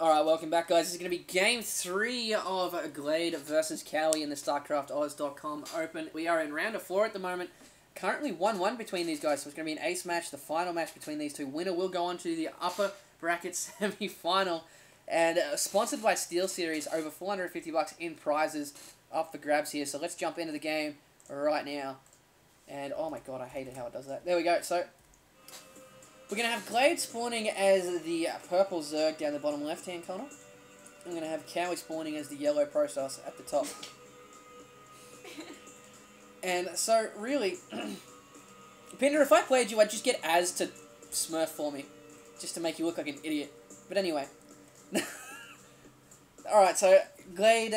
Alright, welcome back, guys. This is going to be Game 3 of Glade versus Kowi in the StarcraftOz.com Open. We are in round of 4 at the moment. Currently 1-1 between these guys, so it's going to be an ace match, the final match between these two. Winner will go on to the upper bracket semi-final. And sponsored by SteelSeries, over $450 in prizes up for grabs here. So let's jump into the game right now. And oh my god, I hated how it does that. There we go. So we're going to have Glade spawning as the purple Zerg down the bottom left-hand corner. I'm going to have Kowi spawning as the yellow Process at the top. And so, really, Pinder, if I played you, I'd just get Az to smurf for me. Just to make you look like an idiot. But anyway. Alright, so Glade,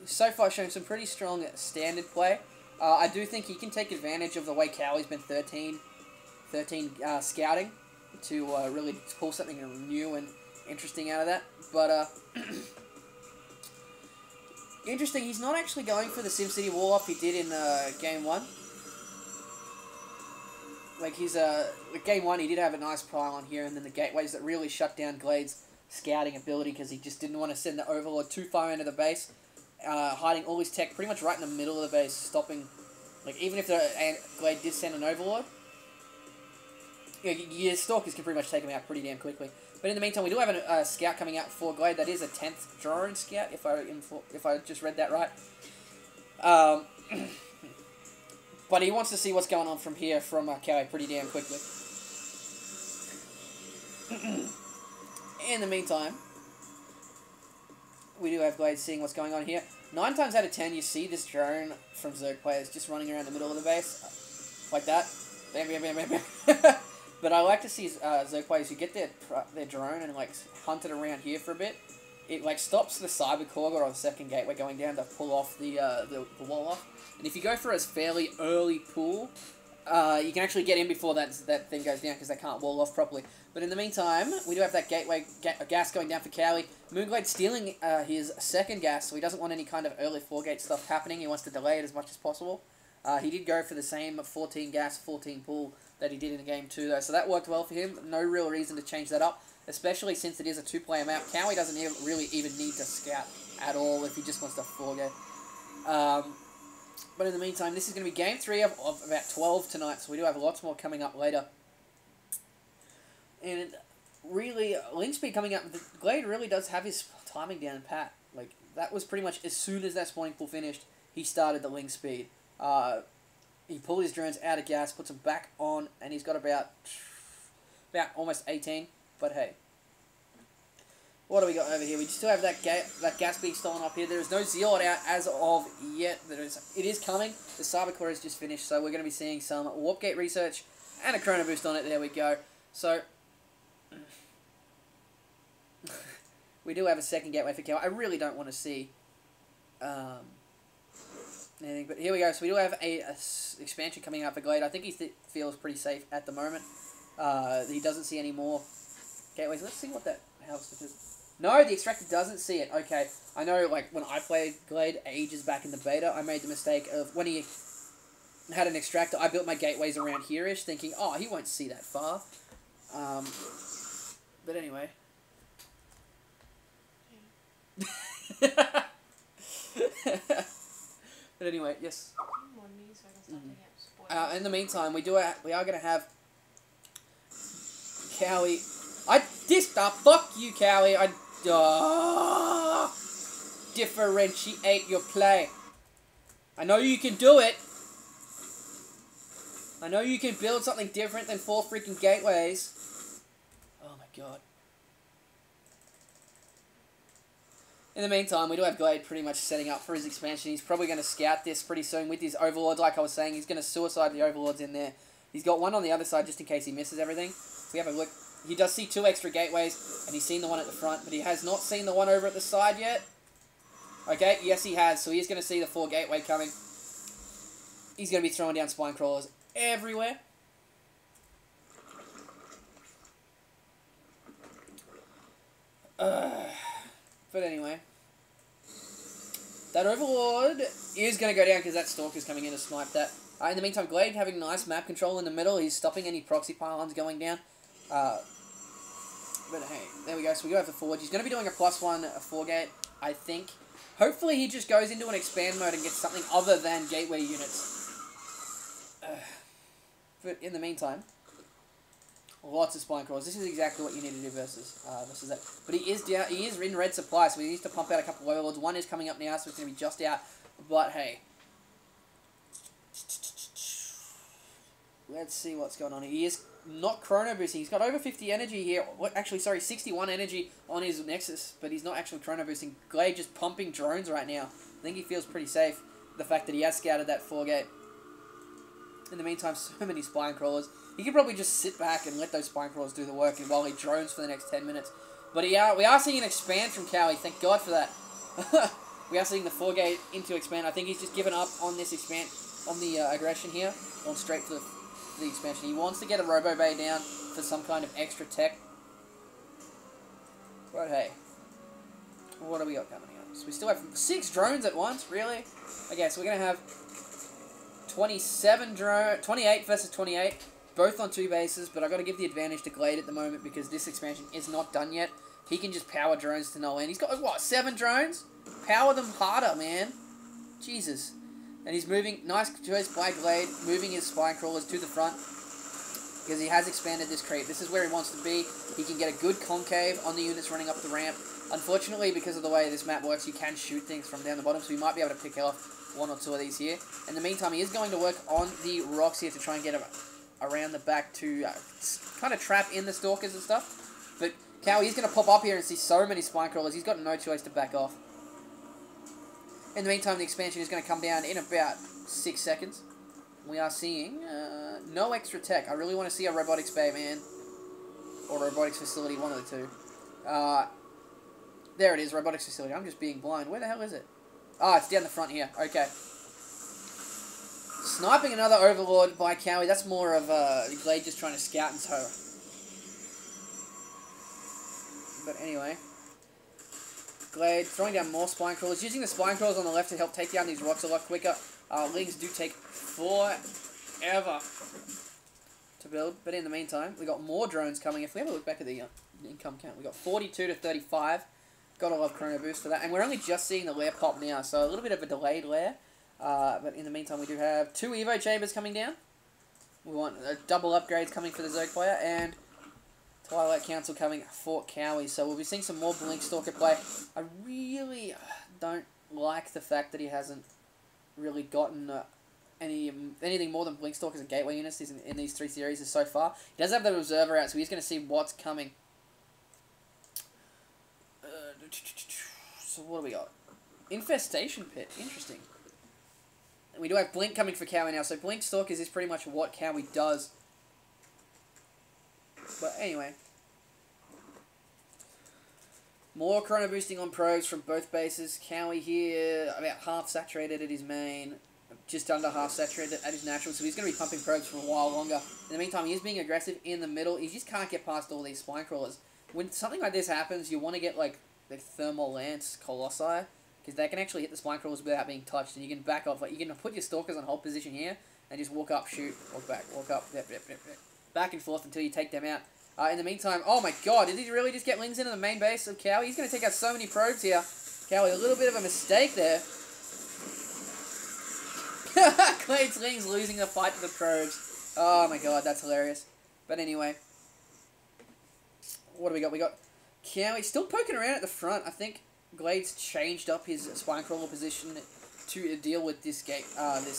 so far, shown some pretty strong standard play. I do think he can take advantage of the way Kowi's been 13 scouting to really pull something new and interesting out of that. But, interesting, he's not actually going for the SimCity wall-off he did in Game 1. Like, Game 1, he did have a nice pylon here, and then the gateways that really shut down Glade's scouting ability because he just didn't want to send the Overlord too far into the base, hiding all his tech pretty much right in the middle of the base, stopping, like, even if Glade did send an Overlord, your Stalkers can pretty much take him out pretty damn quickly. But in the meantime, we do have a scout coming out for Glade. That is a 10th drone scout, if I just read that right. But he wants to see what's going on from here from Kowi pretty damn quickly. In the meantime, we do have Glade seeing what's going on here. 9 times out of 10, you see this drone from Zerg players just running around the middle of the base. Like that. Bam, bam, bam, bam, bam. But I like to see Zerg players who get their drone and like hunt it around here for a bit. It like stops the Cyber Clogger or the second gateway going down to pull off the wall off. And if you go for a fairly early pull, you can actually get in before that thing goes down because they can't wall off properly. But in the meantime, we do have that gateway gas going down for Kowi. Moonglade stealing his second gas, so he doesn't want any kind of early 4-gate stuff happening. He wants to delay it as much as possible. He did go for the same 14 gas, 14 pull that he did in Game 2, though, so that worked well for him. No real reason to change that up, especially since it is a 2-player map. Kowi doesn't really even need to scout at all if he just wants to 4-gate. But in the meantime, this is going to be Game 3 of about 12 tonight, so we do have lots more coming up later. And really, link speed coming up, Glade really does have his timing down pat. Like, that was pretty much as soon as that spawning pool finished, he started the link speed. He pulled his drones out of gas, puts them back on, and he's got about almost 18. But hey, what do we got over here? We still have that gas being stolen up here. There is no Zealot out as of yet. It is coming. The Cyber Core is just finished, so we're going to be seeing some Warp Gate research and a Chrono Boost on it. There we go. So we do have a second gateway for Kowi. I really don't want to see anything, but here we go. So we do have a expansion coming out for Glade. I think he feels pretty safe at the moment. He doesn't see any more gateways. Let's see what that house is. No, the extractor doesn't see it. Okay, I know, like, when I played Glade ages back in the beta, I made the mistake of, when he had an extractor, I built my gateways around here-ish, thinking, oh, he won't see that far. But anyway. But anyway, yes. In the meantime, we are going to have Kowi. Fuck you, Kowi. Differentiate your play. I know you can do it. I know you can build something different than 4 freaking gateways. Oh my god. In the meantime, we do have Glade pretty much setting up for his expansion. He's probably going to scout this pretty soon with his Overlords. Like I was saying, he's going to suicide the Overlords in there. He's got one on the other side just in case he misses everything. If we have a look, he does see 2 extra gateways, and he's seen the one at the front, but he has not seen the one over at the side yet. Okay, yes he has, so he's going to see the 4 gateway coming. He's going to be throwing down spine crawlers everywhere. But anyway, that Overlord is going to go down because that Stalker's coming in to snipe that. In the meantime, Glade having nice map control in the middle. He's stopping any proxy pylons going down. But hey, there we go. So we go for Forge. He's going to be doing a +1 4-gate, I think. Hopefully he just goes into an expand mode and gets something other than gateway units. But in the meantime, lots of spine crawlers. This is exactly what you need to do versus that. But he is down. He is in red supply, so he needs to pump out a couple of overlords. One is coming up now, so it's going to be just out. But hey, let's see what's going on. He is not chrono boosting. He's got over 50 energy here. Actually, sorry, 61 energy on his Nexus, but he's not actually chrono boosting. Glade just pumping drones right now. I think he feels pretty safe. The fact that he has scouted that 4-gate. In the meantime, so many spine crawlers. He could probably just sit back and let those spine crawlers do the work while he drones for the next 10 minutes. But we are seeing an expand from Kowi. Thank God for that. We are seeing the 4-gate into expand. I think he's just given up on this expand, on the aggression here. Going straight for the expansion. He wants to get a Robo Bay down for some kind of extra tech. But hey, what do we got coming up? So we still have 6 drones at once, really? Okay, so we're going to have 28 versus 28, both on 2 bases, but I've got to give the advantage to Glade at the moment because this expansion is not done yet. He can just power drones to no end. He's got, what, 7 drones? Power them harder, man. Jesus. And he's moving, nice choice by Glade, moving his spine crawlers to the front because he has expanded this crate. This is where he wants to be. He can get a good concave on the units running up the ramp. Unfortunately, because of the way this map works, you can shoot things from down the bottom, so he might be able to pick off 1 or 2 of these here. In the meantime, he is going to work on the rocks here to try and get him around the back to kind of trap in the stalkers and stuff. But Kowi is going to pop up here and see so many spine crawlers. He's got no choice to back off. In the meantime, the expansion is going to come down in about 6 seconds. We are seeing no extra tech. I really want to see a robotics bay, man. Or robotics facility, one of the two. There it is, robotics facility. I'm just being blind. Where the hell is it? Ah, it's down the front here. Okay. Sniping another overlord by Kowi. That's more of Glade just trying to scout and tow. But anyway. Glade throwing down more spine crawlers. Using the spine crawlers on the left to help take down these rocks a lot quicker. Lings do take forever to build. But in the meantime, we got more drones coming. If we have a look back at the income count, we got 42 to 35. Gotta love Chrono Boost for that. And we're only just seeing the lair pop now, so a little bit of a delayed lair. But in the meantime, we do have 2 Evo Chambers coming down. We want double upgrades coming for the Zerg player, and Twilight Council coming for Kowi. So we'll be seeing some more Blink Stalker play. I really don't like the fact that he hasn't really gotten anything more than Blink Stalkers and Gateway units in these 3 series so far. He does have the Observer out, so he's going to see what's coming. So what do we got? Infestation Pit. Interesting. And we do have Blink coming for Kowi now. So Blink Stalkers is pretty much what Kowi does. But anyway. More chrono boosting on probes from both bases. Kowi here about half saturated at his main. Just under half saturated at his natural. So he's going to be pumping probes for a while longer. In the meantime, he is being aggressive in the middle. He just can't get past all these spine crawlers. When something like this happens, you want to get like the Thermal Lance Colossi, because they can actually hit the spine crawlers without being touched, and you can back off. Like, you can put your stalkers on hold position here, and just walk up, shoot, walk back, walk up, back and forth until you take them out. In the meantime, oh my god, did he really just get Lings into the main base of Kowi? He's going to take out so many probes here. Kowi, a little bit of a mistake there. Glade's Lings losing the fight to the probes. Oh my god, that's hilarious. But anyway, what do we got? We got Kowi still poking around at the front. I think Glade's changed up his spine crawler position to deal with this this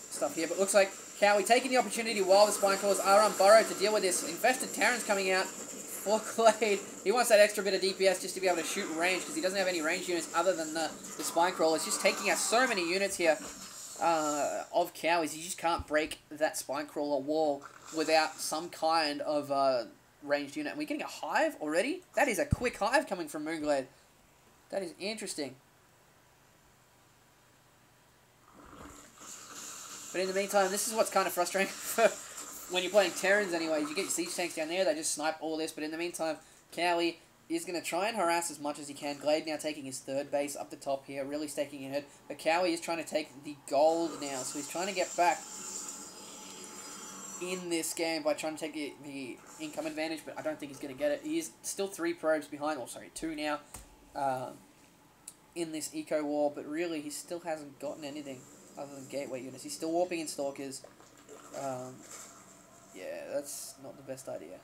stuff here. But looks like Kowi taking the opportunity while the spine crawlers are on burrow to deal with this. Infested Terrans coming out for Glade. He wants that extra bit of DPS just to be able to shoot range, because he doesn't have any range units other than the spine crawlers. Just taking out so many units here of Kowi's. He just can't break that spine crawler wall without some kind of ranged unit. And we're getting a hive already? That is a quick hive coming from Moonglade. That is interesting. But in the meantime, this is what's kind of frustrating when you're playing Terrans anyways. You get your siege tanks down there, they just snipe all this. But in the meantime, Kowi is going to try and harass as much as he can. Glade now taking his 3rd base up the top here, really staking ahead. But Kowi is trying to take the gold now, so he's trying to get back in this game by trying to take the income advantage, but I don't think he's going to get it. He is still 3 probes behind, or sorry, 2 now, in this eco war, but really he still hasn't gotten anything other than gateway units. He's still warping in stalkers. Yeah, that's not the best idea.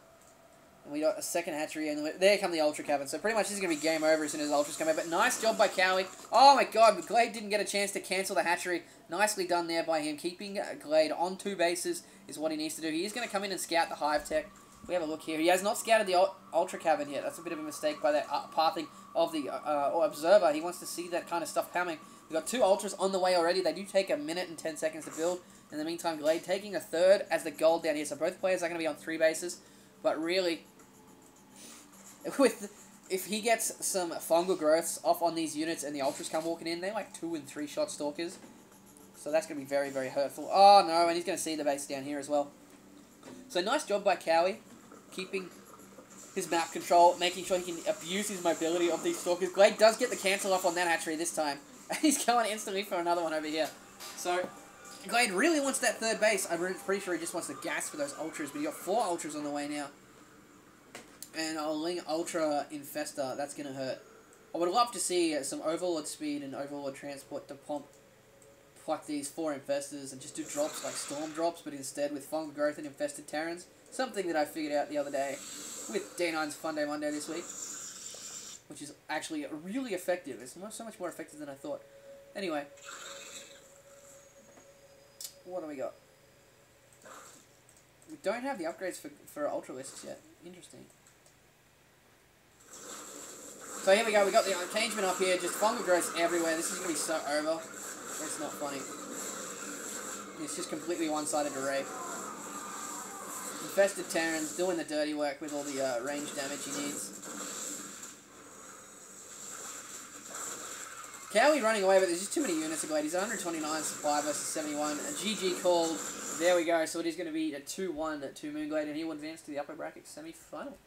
And we got a second hatchery, and there come the Ultra Cavern. So pretty much this is going to be game over as soon as Ultras come out. But nice job by Kowi. Oh my god, Glade didn't get a chance to cancel the hatchery. Nicely done there by him. Keeping Glade on 2 bases is what he needs to do. He is going to come in and scout the hive tech. We have a look here. He has not scouted the Ultra Cavern yet. That's a bit of a mistake by that pathing of the observer. He wants to see that kind of stuff coming. We've got 2 Ultras on the way already. They do take 1 minute and 10 seconds to build. In the meantime, Glade taking a 3rd as the gold down here. So both players are going to be on 3 bases. But really, if he gets some fungal growths off on these units and the Ultras come walking in, they're like 2 and 3 shot stalkers. So that's going to be very, very hurtful. Oh no, and he's going to see the base down here as well. So nice job by Kowi, keeping his map control, making sure he can abuse his mobility of these stalkers. Glade does get the cancel off on that hatchery this time. And he's going instantly for another one over here. So Glade really wants that 3rd base. I'm pretty sure he just wants the gas for those Ultras, but he got 4 Ultras on the way now. And a Ling Ultra Infestor, that's going to hurt. I would love to see some Overlord speed and Overlord transport to pluck these 4 Infestors and just do drops like Storm drops, but instead with Fungal Growth and Infested Terrans. Something that I figured out the other day with D9's Fun Day Monday this week, which is actually really effective. It's so much more effective than I thought. Anyway, what do we got? We don't have the upgrades for Ultralisks yet. Interesting. So here we go, we got the Arcangeman up here, just fungal growths everywhere. This is going to be so over. It's not funny. It's just completely one-sided array. Infested Terrans doing the dirty work with all the range damage he needs. Kowi running away, but there's just too many units of Glade. He's 129 supply versus 71. A GG called. There we go. So it is going to be a 2-1 to Moonglade, and he will advance to the upper bracket semi-final.